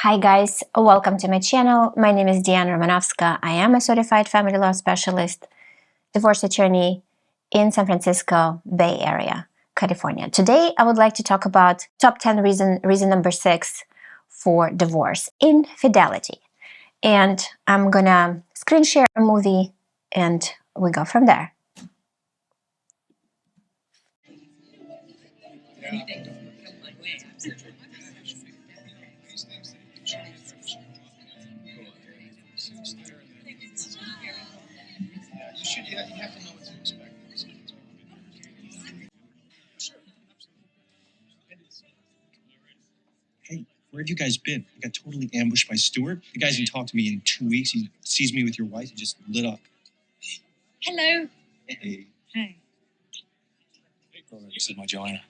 Hi guys, welcome to my channel. My name is Diana Romanovska. I am a certified family law specialist, divorce attorney in San Francisco Bay Area, California. Today I would like to talk about top 10 reason number 6 for divorce, infidelity. And I'm gonna screen share a movie and we go from there. You have to know what to expect. Hey, where have you guys been? I got totally ambushed by Stuart. The guy's didn't talk to me in 2 weeks. He sees me with your wife and just lit up. Hello. Hey. Hi. This is my Joanna.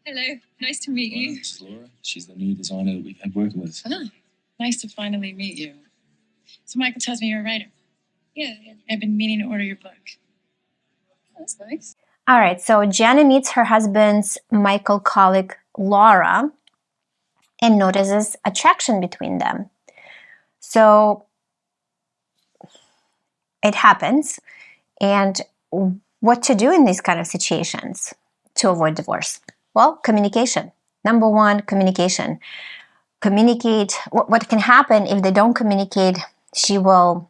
Hello. Nice to meet you. This is Laura. She's the new designer that we've had working with us. Oh, nice to finally meet you. So Michael tells me you're a writer. Yeah. I've been meaning to order your book. Oh, that's nice. All right, so Jenna meets her husband's Michael colleague Laura and notices attraction between them. So it happens. And what to do in these kind of situations to avoid divorce? Well, communication. Number one, communication. Communicate. What can happen if they don't communicate? She will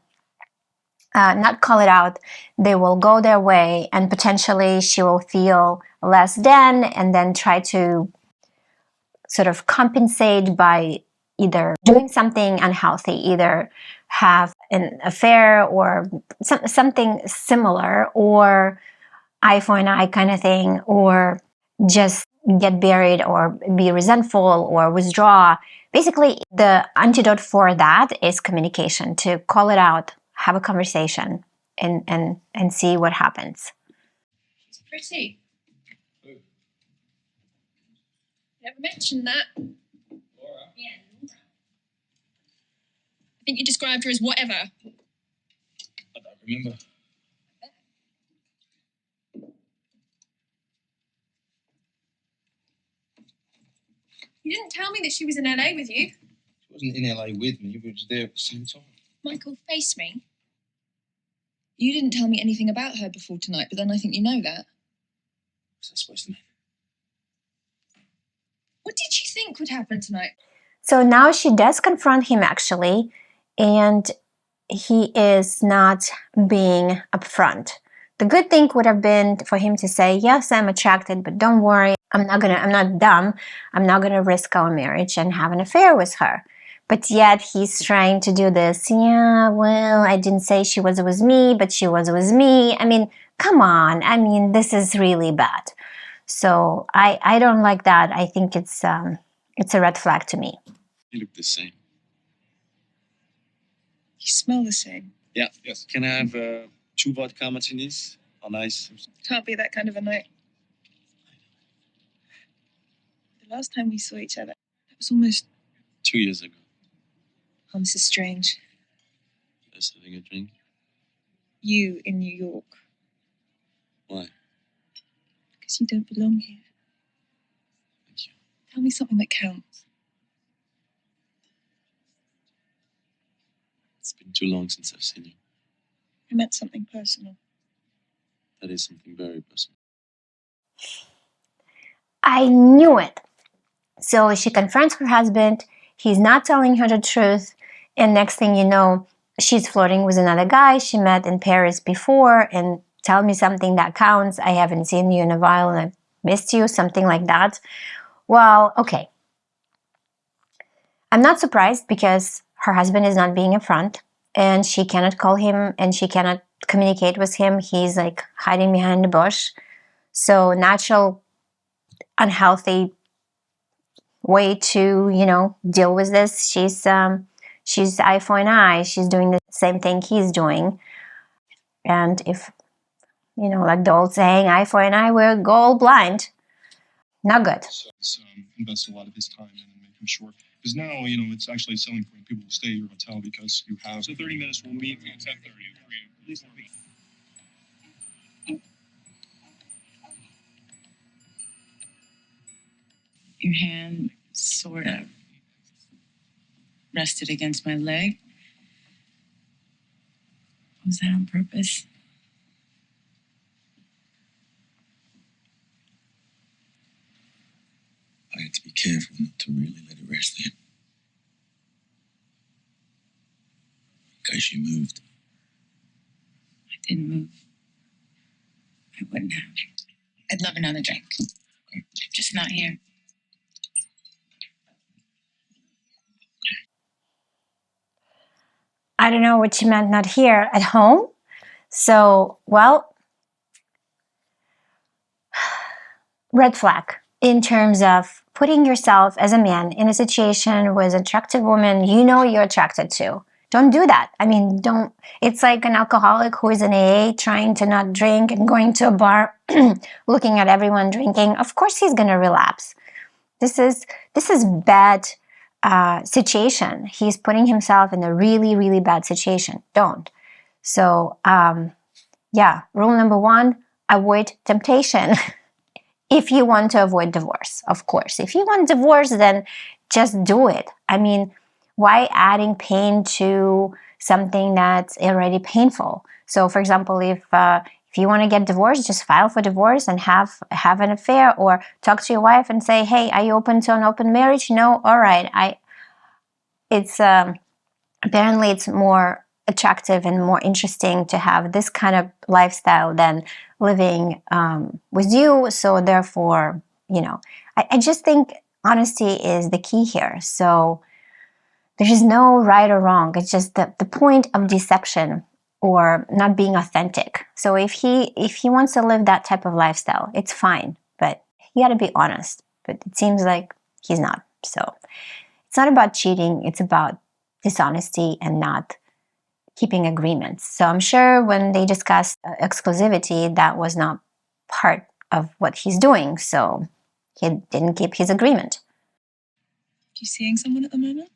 not call it out. They will go their way and potentially she will feel less than and then try to sort of compensate by either doing something unhealthy, either have an affair or something similar, or eye for an eye kind of thing, or just get buried or be resentful or withdraw. Basically, the antidote for that is communication, to call it out, have a conversation, and see what happens. It's pretty. Never mentioned that. Laura. Yeah. I think you described her as whatever. I don't remember. You didn't tell me that she was in LA with you. She wasn't in LA with me. We were just there at the same time. Michael, face me. You didn't tell me anything about her before tonight, but then I think you know that. What's that supposed to mean? What did you think would happen tonight? So now she does confront him actually, and he is not being upfront. The good thing would have been for him to say, yes, I'm attracted, but don't worry, I'm not dumb. I'm not gonna risk our marriage and have an affair with her. But yet he's trying to do this, yeah, well, I didn't say she was with me, but she was with me. I mean, come on. I mean, this is really bad. So I don't like that. I think it's a red flag to me. You look the same. You smell the same. Yeah. Yes. Can I have 2 vodka martinis on ice? Can't be that kind of a night. The last time we saw each other, that was almost... 2 years ago. Oh, this is strange. Just having a drink. You in New York. Why? Because you don't belong here. Thank you. Tell me something that counts. It's been too long since I've seen you. I meant something personal. That is something very personal. I knew it. So she confronts her husband. He's not telling her the truth. And next thing you know, she's flirting with another guy she met in Paris before, and tell me something that counts. I haven't seen you in a while and I missed you, something like that. Well, okay. I'm not surprised because her husband is not being upfront and she cannot call him and she cannot communicate with him. He's like hiding behind the bush. So natural, unhealthy way to, deal with this. She's eye for an eye. She's doing the same thing he's doing. And if, like the old saying, eye for an eye, we'll go all blind. Not good. So, invest a lot of his time in and making sure. Because now, it's actually a selling point. People will stay at your hotel because you have. So 30 minutes we'll meet at 10:30. Please let me. Your hand sort of rested against my leg. Was that on purpose? I had to be careful not to really let it rest there. In case you moved. I didn't move. I wouldn't have. I'd love another drink. Just not here. I don't know what she meant not here, at home. So, well, red flag in terms of putting yourself as a man in a situation with an attractive woman you know you're attracted to. Don't do that. I mean, don't. It's like an alcoholic who is in AA trying to not drink and going to a bar, looking at everyone drinking. Of course, he's going to relapse. This is bad situation. He's putting himself in a really, really bad situation. Don't. So, yeah, rule number 1, avoid temptation. If you want to avoid divorce, of course. If you want divorce, then just do it. I mean, why adding pain to something that's already painful? So, for example, if you want to get divorced, just file for divorce and have an affair, or talk to your wife and say, "Hey, are you open to an open marriage?" No, all right. It's apparently it's more attractive and more interesting to have this kind of lifestyle than living with you. So therefore, I just think honesty is the key here. So there is no right or wrong. It's just the point of deception or not being authentic. So if he wants to live that type of lifestyle, it's fine, but he got to be honest. But it seems like he's not. So it's not about cheating. It's about dishonesty and not keeping agreements. So I'm sure when they discussed exclusivity, that was not part of what he's doing. So he didn't keep his agreement. You seeing someone at the moment?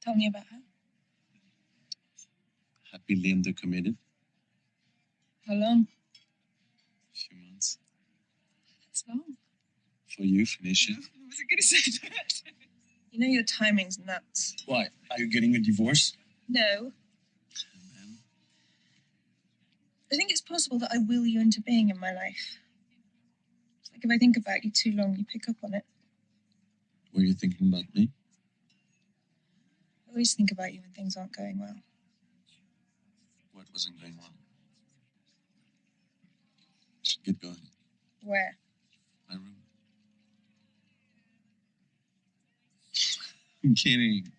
Tell me about her. Happily undercommitted. How long? A few months. That's long. For you, Felicia. I wasn't going to say that. You know your timing's nuts. Why? Are you getting a divorce? No. Man. I think it's possible that I will you into being in my life. It's like if I think about you too long, you pick up on it. Were you thinking about me? I always think about you when things aren't going well. What wasn't going well? I should get going. Where? My room. I'm kidding.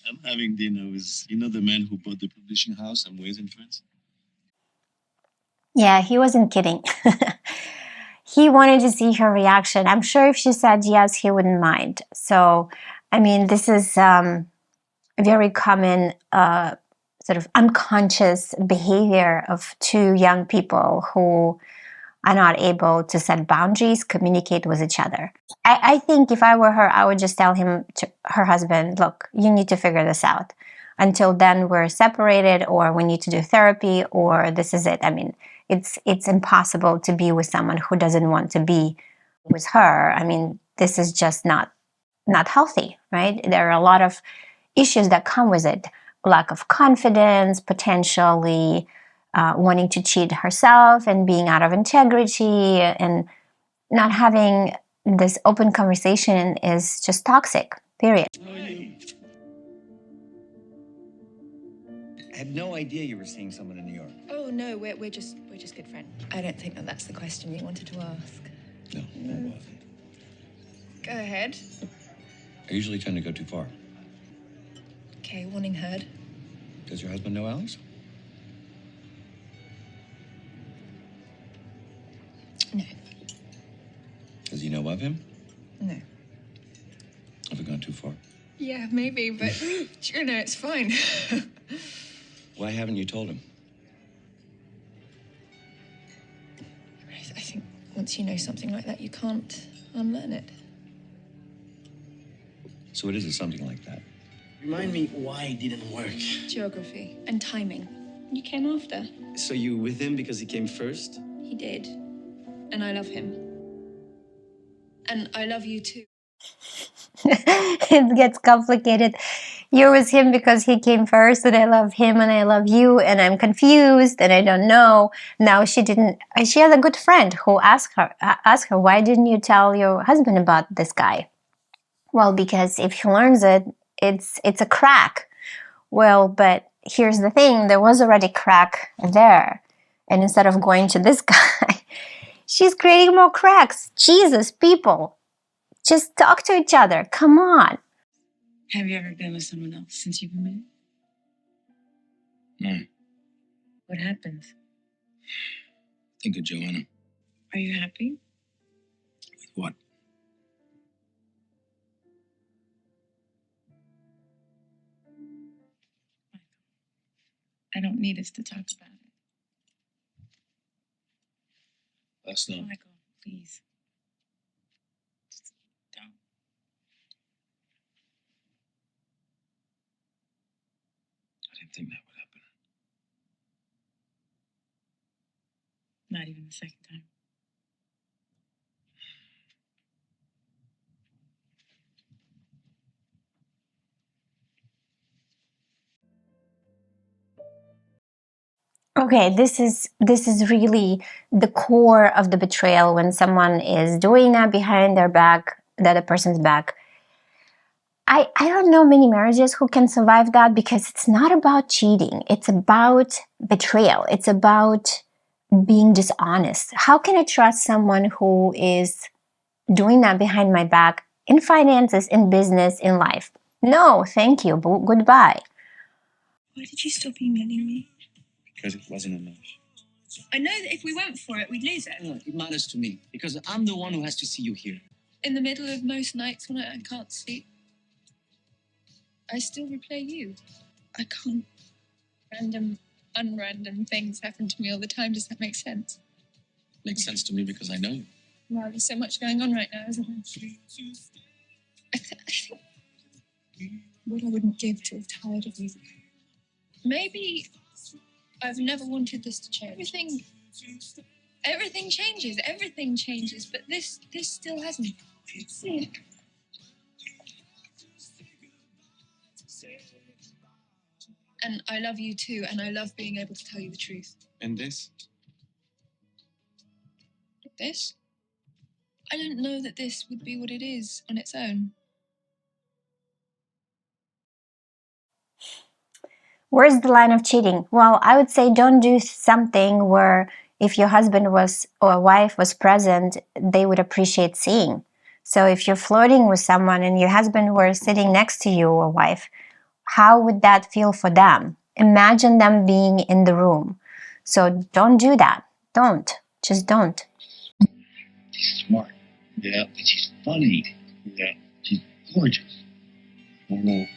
I'm having dinner with, the man who bought the publishing house and Ways and Friends. Yeah, he wasn't kidding. He wanted to see her reaction. I'm sure if she said yes, he wouldn't mind. So, I mean, this is a very common sort of unconscious behavior of two young people who are not able to set boundaries, communicate with each other. I think if I were her, I would just tell her husband, look, you need to figure this out. Until then, we're separated, or we need to do therapy, or this is it. I mean, it's impossible to be with someone who doesn't want to be with her. I mean, this is just not healthy, right? There are a lot of issues that come with it. Lack of confidence, potentially wanting to cheat herself and being out of integrity, and not having this open conversation is just toxic, period. I had no idea you were seeing someone in New York. Oh, no, we're just good friends. I don't think that's the question you wanted to ask. No, it wasn't. Go ahead. I usually tend to go too far. Okay, warning heard. Does your husband know Alex? No. Does he know of him? No. Have we gone too far? Yeah, maybe, but it's fine. Why haven't you told him? I think once you know something like that, you can't unlearn it. So it isn't something like that. Remind me why it didn't work. Geography and timing. You came after. So you with him because he came first? He did. And I love him. And I love you too. It gets complicated. You're with him because he came first, and I love him and I love you, and I'm confused and I don't know. Now she has a good friend who asked her, why didn't you tell your husband about this guy? Well, because if he learns it, it's a crack. Well, but here's the thing, there was already crack there. And instead of going to this guy, she's creating more cracks. Jesus, people, just talk to each other. Come on. Have you ever been with someone else since you've been married? No. What happens? Think of Joanna. Are you happy? With what? I don't need us to talk about it. Last night. Michael, please. Just don't. I didn't think that would happen. Not even the second time. Okay, this is really the core of the betrayal, when someone is doing that behind their back, the other person's back. I don't know many marriages who can survive that, because it's not about cheating. It's about betrayal. It's about being dishonest. How can I trust someone who is doing that behind my back in finances, in business, in life? No, thank you. Goodbye. Why did you stop emailing me? Because it wasn't enough. I know that if we went for it, we'd lose it. No, it matters to me because I'm the one who has to see you here. In the middle of most nights when I can't sleep, I still replay you. I can't. Random, unrandom things happen to me all the time. Does that make sense? Makes sense to me because I know you. Wow, there's so much going on right now, isn't there? I think what I wouldn't give to have tired of you. Maybe I've never wanted this to change. Everything changes, but this still hasn't. And I love you too, and I love being able to tell you the truth. And this? This? I didn't know that this would be what it is on its own. Where's the line of cheating? Well, I would say don't do something where if your husband was or wife was present, they would appreciate seeing. So if you're flirting with someone and your husband were sitting next to you or wife, how would that feel for them? Imagine them being in the room. So don't do that. Just don't. She's smart. Yeah. And she's funny. Yeah. She's gorgeous. I know.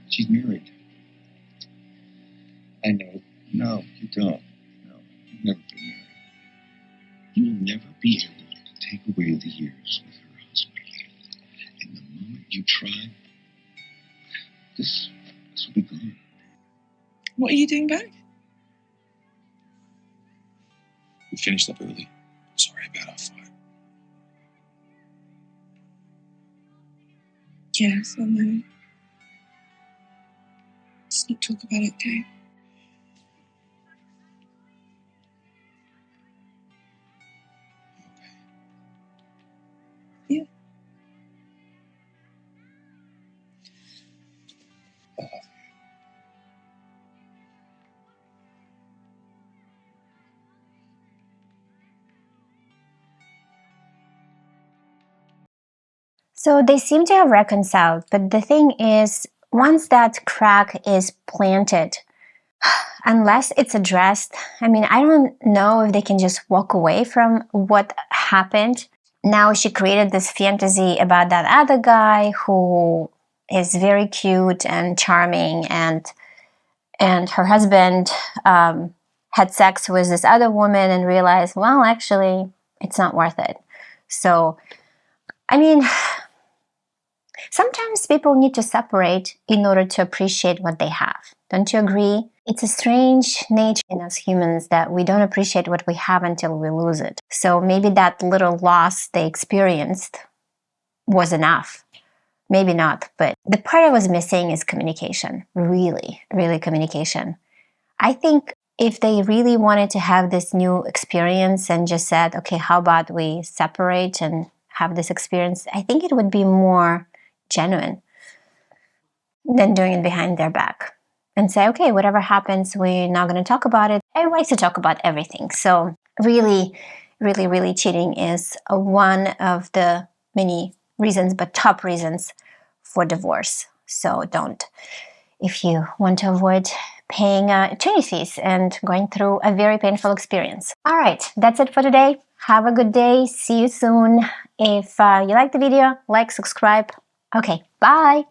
She's married. I know. No, you don't. No, you've never been married. You will never be able to take away the years with her husband. And the moment you try, this will be gone. What are you doing back? We finished up early. Sorry about our fight. Yes, I know. Let's not talk about it, okay? Yeah. I love you. So they seem to have reconciled, but the thing is, once that crack is planted, unless it's addressed, I mean, I don't know if they can just walk away from what happened. Now she created this fantasy about that other guy who is very cute and charming, and her husband had sex with this other woman and realized, well, actually, it's not worth it. So, I mean, sometimes people need to separate in order to appreciate what they have. Don't you agree? It's a strange nature in us humans that we don't appreciate what we have until we lose it. So maybe that little loss they experienced was enough. Maybe not, but the part I was missing is communication. Really, really communication. I think if they really wanted to have this new experience and just said, okay, how about we separate and have this experience, I think it would be more genuine than doing it behind their back and say, okay, whatever happens, we're not going to talk about it. I like to talk about everything. So really, really, really cheating is one of the many reasons, but top reasons for divorce. So don't. If you want to avoid paying attorney fees and going through a very painful experience. All right, that's it for today. Have a good day. See you soon. If you like the video, like, subscribe. Okay, bye.